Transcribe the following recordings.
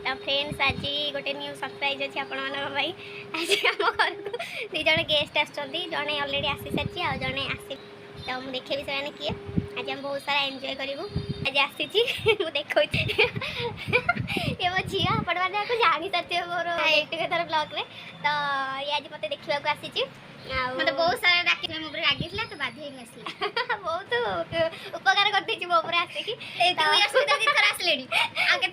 तो फ्रेंड्स आज गोटे न्यू सरप्राइज अच्छी आपण आज आम घर को दीज गेस्ट आसुँच जड़े अलरेडी आसी सारी आ जड़े आस तो मुझे देखे से किए आज हम बहुत सारा एंजॉय करूँ आज आसी मुझे देखा ये मो झी आपण मैंने जानी सारे मोर टुगेदर ब्लॉग रे तो ये आज मत देखा आसी मत बहुत सारा डाक मो रागी तो बाध्य बहुत उपकार कर मो आसिक थर आसले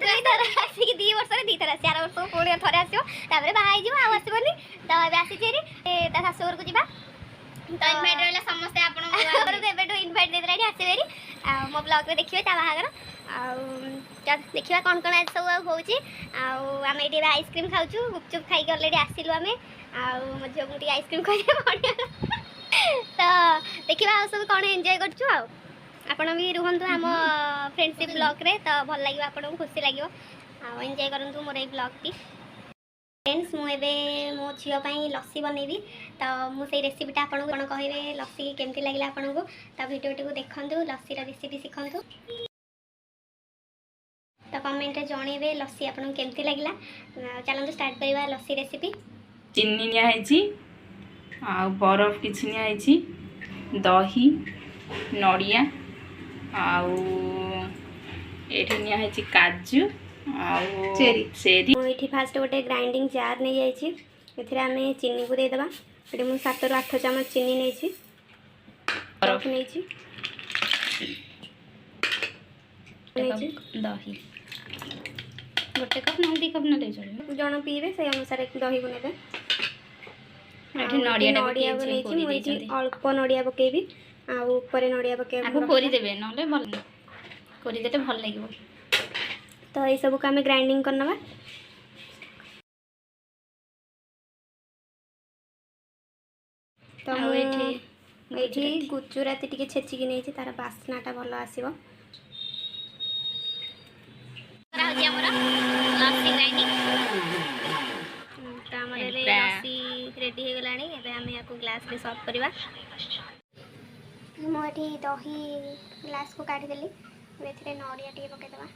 थर आसिक 2 वर्ष 2 थर आस 4 वर्ष पुणी थर आसो बाहर आसबनी तो आसी शाशुघर को जा तो इनभाइट रहा समस्ते आपको इनभाइट दे आसबे मो ब्लॉग में देखिए बाहागर देखा कौन कौन आज सब होम ये आइसक्रीम खाऊँ गुपचुप खाई अलरेडी आसलु आम मो झील को आइसक्रीम खाई तो देखा आ सब कौन एंजॉय कर भी रुहतु आम फ्रेंडशिप ब्लॉग रे तो भल लगे आपको खुशी लगे एंजॉय करूँ मोर ये ब्लॉग टी फ्रेंड्स मुझे मो झील लस्सी बनैबी तो मुझे रेसिपीटा आपको कहे लस्सी केमती लगे आपको तो भिडियोटी को देखूँ लस्सीर रेसिपी शिखु तो कमेंट रे जनइबे लस्सी आपको केमती लगे चलते स्टार्ट करवा लस्सी रेसिपी चीनी नियाई आ बरफ किछि नियाई दही नड़िया आउ एठी नियाई काजू आउ चेरी ये फास्ट गोटे ग्राइंडिंग जार नहीं जाइए आम चीनी को देदेबा ये मुझे 7 ରୁ 8 चामच चीनी नहीं बरफ नहीं दही गोटे कप ना 2 कप ना जन पीबे से अनुसार दही को नेबे नड़िया अल्प नड़िया पकेबी आपर नड़िया पकेबा कोरी देबे नले भल कोरी देते भल लागिवो तो ये सब को आम ग्राइंडिंग करनवा तो ये गुजराती टिके छेचिकी नहीं तार बास्नाटा भल आसीबो रेडी हो गलानी एबे हम याको ग्लास रे सर्व करबा मोठी दही ग्लास को काटी देली एथिरे नड़िया टिके पके देबा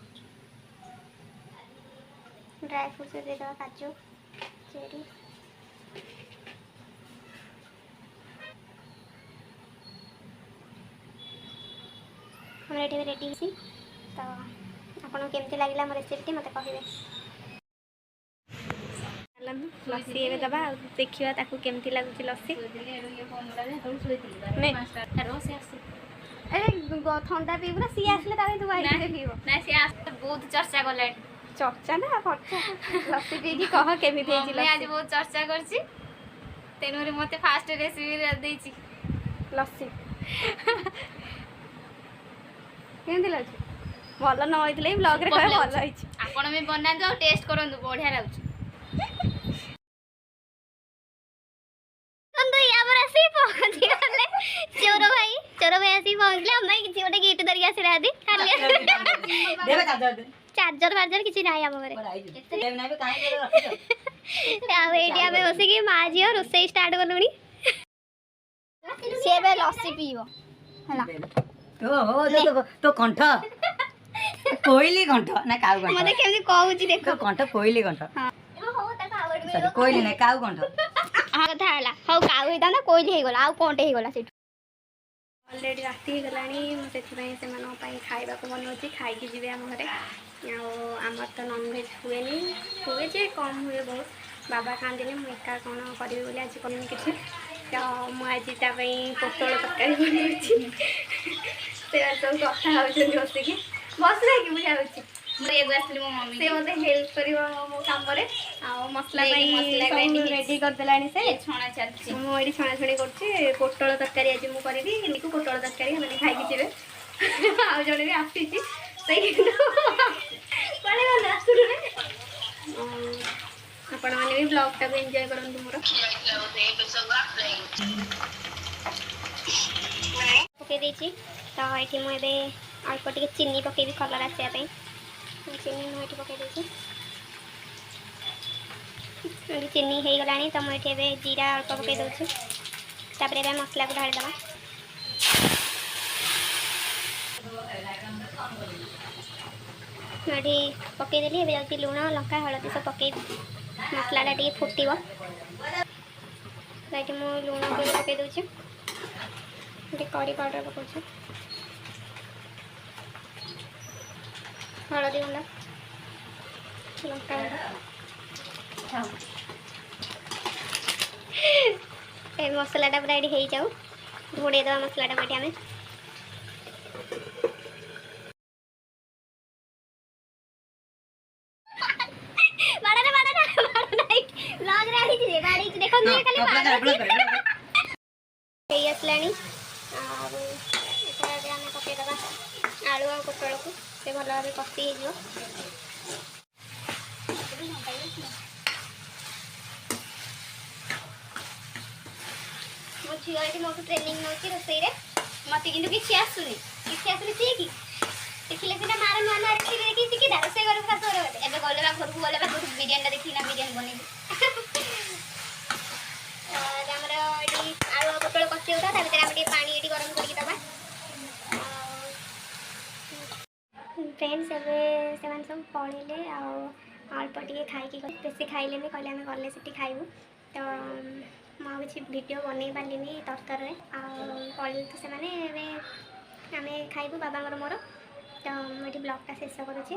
ड्राई फ्रूट्स दे देबा काजू चेरी हम रेडी सी तो आपन केमती लागला हमर रेसिपी मते कहिबे लस्सी एवं दबा देखा ताकू केमती लगुच लस्सी ठंडा पीबू सी आसले तू बहुत चर्चा गला चर्चा ना फर्चा लस्सी पी कह केमी आज बहुत चर्चा करछि तेनु मते फास्ट रेसिपी देछि लस्सी केमती लगुच भल न होइतले ब्लॉग रे कह भल होइछि आपण भी बनांदो टेस्ट करंदो बढ़िया लागुछ चोर भाई आसी पहुँचले हम किसी गोटे गिफ्ट धरिक आसले आदि चार्जर फार्जर किसी ना आम घरे आम बसिक माँ झील रोसे स्टार्ट कलुनी सी लस्सी पीब तो कंठ कोइली कंठ ना काउ कंठ मते केमि कहूची देखो कंठ कोइली कंठ कोइली ना काउ कंठ आ कथा हला हौ काउ हेता ना कोइली हे गला आ कोंटे हे गला सेठ ऑलरेडी राती हे गलानी मु सेथि पई से मानो पई खाइबा को बनौची खाई के जिवे हम घरे आमर तो नॉन वेज हुए जे कम हुए बहुत बाबा खाते मु एका कौन करी बोली आज कमी किसी तो मुझे पोटल तरकारी बनौची से सब कथा होती बसिक बसला कि बुझा मम्मी से मत हेल्प कर मो काम मसला रेडी करदेला से छणा चलछि मुझे छणाछणी कर पोटल तरकारी आज मुझे पोटल तरकारी मैंने खाई जीवे आ जड़े भी आसी आपण मैंने भी ब्लॉग टाक एंजॉय करंतु मोर पकई देछि तो ये मुझे अल्प टे चीनी पकईबी कलर आसापी चीनी मुझे पकई देछि चीनी हो गला तो मुझे जीरा अल्प पकई दूसरी तापर मसला को ढालीदेवा ये पकईदेली ए जाऊँगी लुण लंका हलदी सब पकई मसलाटा टे फुटब ये मुझे लुण पकई दूसरी कड़ी पाउडर पकाऊँ हलदी गुंड लंका गुंड मसलाटा पूरा ये हो जाऊ घोड़े दवा मसलाटा ये आम पकईदे आलू आ पोटल को से भल भाव कषि हो मो झील ये मोटू ट्रेनिंग नौ रोसई मत कि आसुनी सी कि देखिले सीना मार नुआ नुआ देखी शिखा रोसई घर शाशु घर गले एवं गले घर को गले बिरियानी देखी बिरियानी बनई आलू पोटल कषि होता पानी ये गरम करके दबा फ्रेंड्स एवं से सब पढ़े अल्प टे खाई बेसी खाइले कहले आम गले से खाइबू तो मुझे वीडियो बनई पार्ली तरतर पढ़े तो से आम खाइबू बाबा मोर तो मुझे ब्लॉगटा शेष करुँचे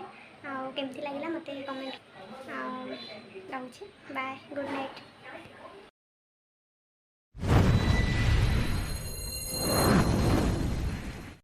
केमती लगे मत कमेंट रोचे बाय गुड नाइट।